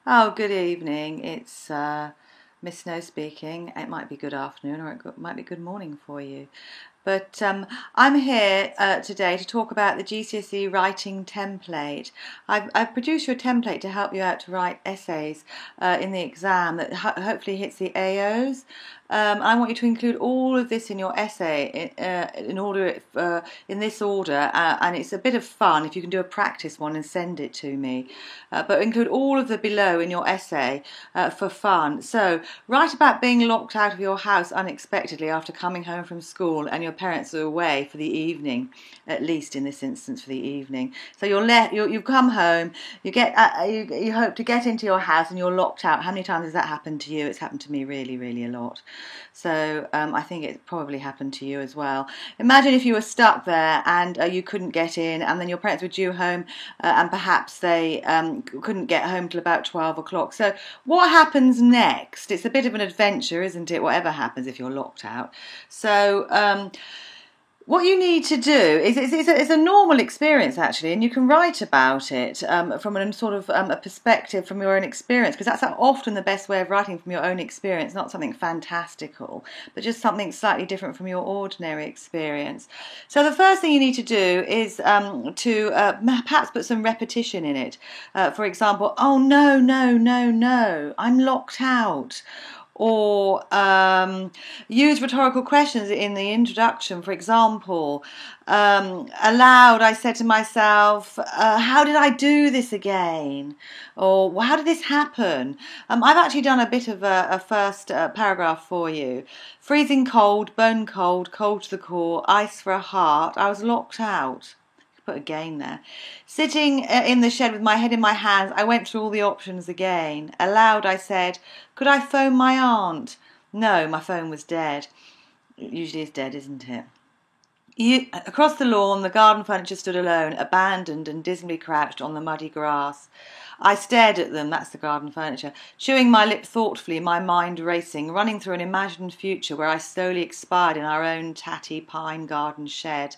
Oh, good evening. It's Miss Snow speaking. It might be good afternoon or it might be good morning for you. But I'm here today to talk about the GCSE writing template. I've produced you a template to help you out to write essays in the exam that hopefully hits the AOs. I want you to include all of this in your essay in this order, and it's a bit of fun if you can do a practice one and send it to me. But include all of the below in your essay for fun. So write about being locked out of your house unexpectedly after coming home from school and your parents are away for the evening, at least in this instance for the evening. So you've come home, you hope to get into your house and you're locked out. How many times has that happened to you? It's happened to me really, really a lot. So I think it probably happened to you as well. Imagine if you were stuck there and you couldn't get in, and then your parents were due home and perhaps they couldn't get home till about 12 o'clock. So what happens next? It's a bit of an adventure, isn't it? Whatever happens if you're locked out. So what you need to do is it's a normal experience actually, and you can write about it from a perspective from your own experience, because that's often the best way of writing, from your own experience, not something fantastical, but just something slightly different from your ordinary experience. So the first thing you need to do is to perhaps put some repetition in it. For example, oh no, no, no, no, I'm locked out. Or use rhetorical questions in the introduction. For example, aloud I said to myself, how did I do this again? Or well, how did this happen? I've actually done a bit of a first paragraph for you. Freezing cold, bone cold, cold to the core, ice for a heart, I was locked out. Put again there. Sitting in the shed with my head in my hands, I went through all the options again. Aloud I said, could I phone my aunt? No, my phone was dead. It usually is dead, isn't it? Across the lawn, the garden furniture stood alone, abandoned and dismally crouched on the muddy grass. I stared at them, that's the garden furniture, chewing my lip thoughtfully, my mind racing, running through an imagined future where I slowly expired in our own tatty pine garden shed,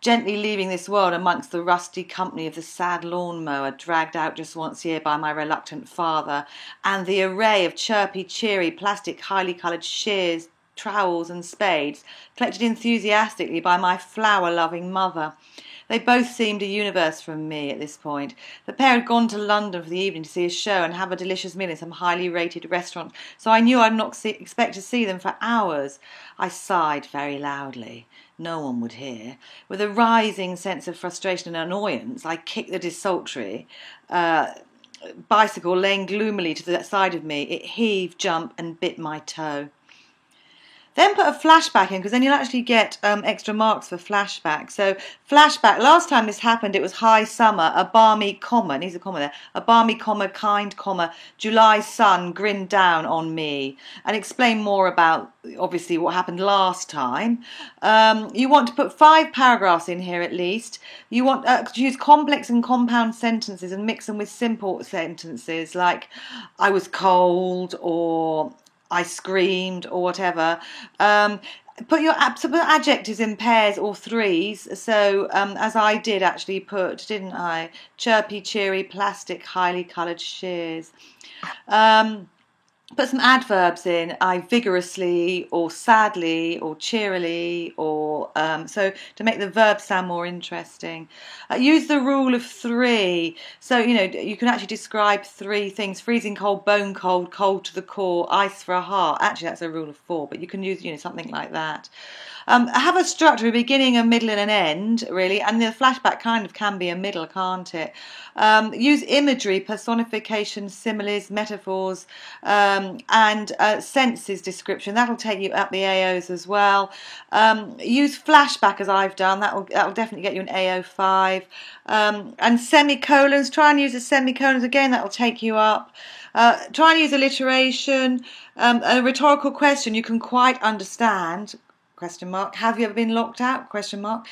gently leaving this world amongst the rusty company of the sad lawnmower dragged out just once a year by my reluctant father, and the array of chirpy, cheery, plastic, highly coloured shears, trowels and spades collected enthusiastically by my flower-loving mother. They both seemed a universe from me at this point. The pair had gone to London for the evening to see a show and have a delicious meal in some highly rated restaurant, so I knew I'd not expect to see them for hours. I sighed very loudly. No one would hear. With a rising sense of frustration and annoyance, I kicked the desultory bicycle laying gloomily to the side of me. It heaved, jumped and bit my toe. Then put a flashback in, because then you'll actually get extra marks for flashback. So flashback, last time this happened, it was high summer, a balmy comma, needs a comma there, a balmy comma, kind comma, July sun grinned down on me. And explain more about, obviously, what happened last time. You want to put 5 paragraphs in here at least. You want to use complex and compound sentences and mix them with simple sentences like, I was cold, or I screamed, or whatever. Put your adjectives in pairs or threes. So as I did actually put, didn't I? Chirpy, cheery, plastic, highly coloured shears. Put some adverbs in, I vigorously, or sadly, or cheerily, or so to make the verb sound more interesting. Use the rule of 3. So, you can actually describe 3 things: freezing cold, bone cold, cold to the core, ice for a heart. Actually, that's a rule of 4, but you can use, something like that. Have a structure, a beginning, a middle and an end, really, and the flashback kind of can be a middle, can't it? Use imagery, personification, similes, metaphors, and senses description. That'll take you up the AOs as well. Use flashback as I've done. That'll definitely get you an AO 5. And semicolons. Try and use the semicolons again. That'll take you up. Try and use alliteration. A rhetorical question you can quite understand. Question mark. Have you ever been locked out? Question mark.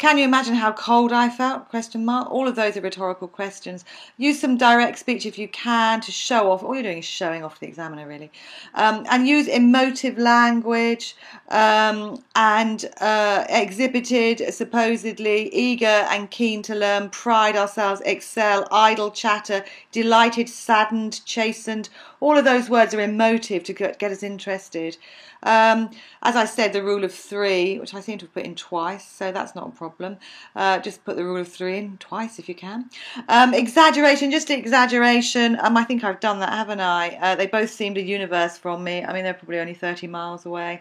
Can you imagine how cold I felt? Question mark. All of those are rhetorical questions. Use some direct speech if you can to show off. All you're doing is showing off to the examiner, really. And use emotive language and exhibited, supposedly, eager and keen to learn, pride ourselves, excel, idle chatter, delighted, saddened, chastened. All of those words are emotive to get us interested. As I said, the rule of 3, which I seem to have put in twice, so that's not a problem. Just put the rule of 3 in twice if you can. Exaggeration, just exaggeration. I think I've done that, haven't I? They both seemed a universe from me. I mean, they're probably only 30 miles away.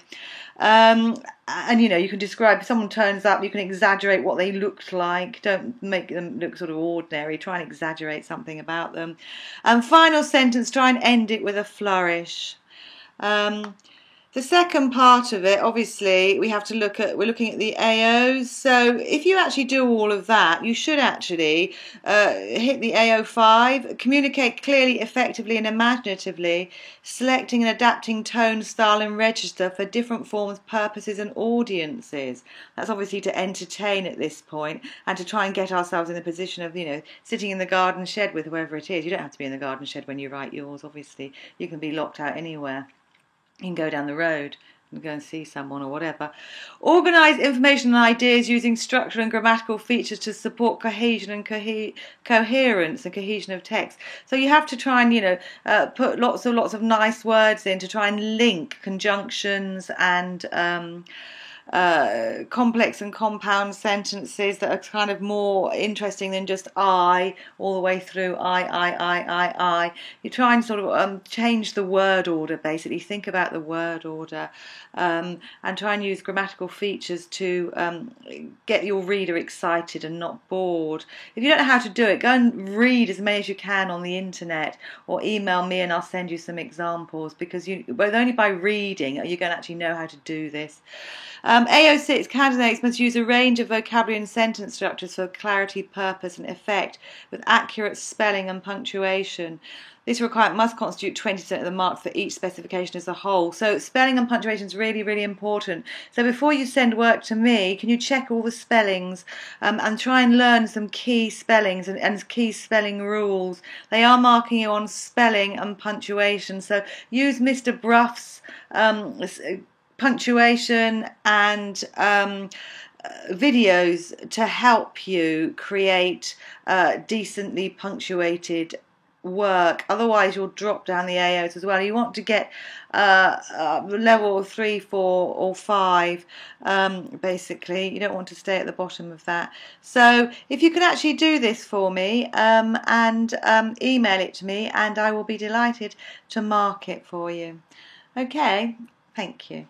And, you know, you can describe, if someone turns up, you can exaggerate what they looked like. Don't make them look sort of ordinary. Try and exaggerate something about them. And final sentence, try and end it with a flourish. The second part of it, obviously, we're looking at the AOs. So if you actually do all of that, you should actually hit the AO5, communicate clearly, effectively and imaginatively, selecting and adapting tone, style and register for different forms, purposes and audiences. That's obviously to entertain at this point and to try and get ourselves in the position of, you know, sitting in the garden shed with whoever it is. You don't have to be in the garden shed when you write yours, obviously. You can be locked out anywhere. You can go down the road and go and see someone or whatever. Organise information and ideas using structure and grammatical features to support cohesion and coherence and cohesion of text. So you have to try and, you know, put lots of nice words in to try and link conjunctions and complex and compound sentences that are kind of more interesting than just I all the way through I. You try and sort of change the word order, basically. Think about the word order and try and use grammatical features to get your reader excited and not bored. If you don't know how to do it, go and read as many as you can on the internet or email me and I'll send you some examples, because only by reading are you going to actually know how to do this. AO6, candidates must use a range of vocabulary and sentence structures for clarity, purpose and effect with accurate spelling and punctuation. This requirement must constitute 20% of the marks for each specification as a whole. So spelling and punctuation is really, really important. So before you send work to me, can you check all the spellings and try and learn some key spellings and key spelling rules. They are marking you on spelling and punctuation. So use Mr. Bruff's punctuation and videos to help you create decently punctuated work. Otherwise you'll drop down the AOs as well. You want to get level 3, 4 or 5 basically. You don't want to stay at the bottom of that. So if you can actually do this for me and email it to me, and I will be delighted to mark it for you. Okay, thank you.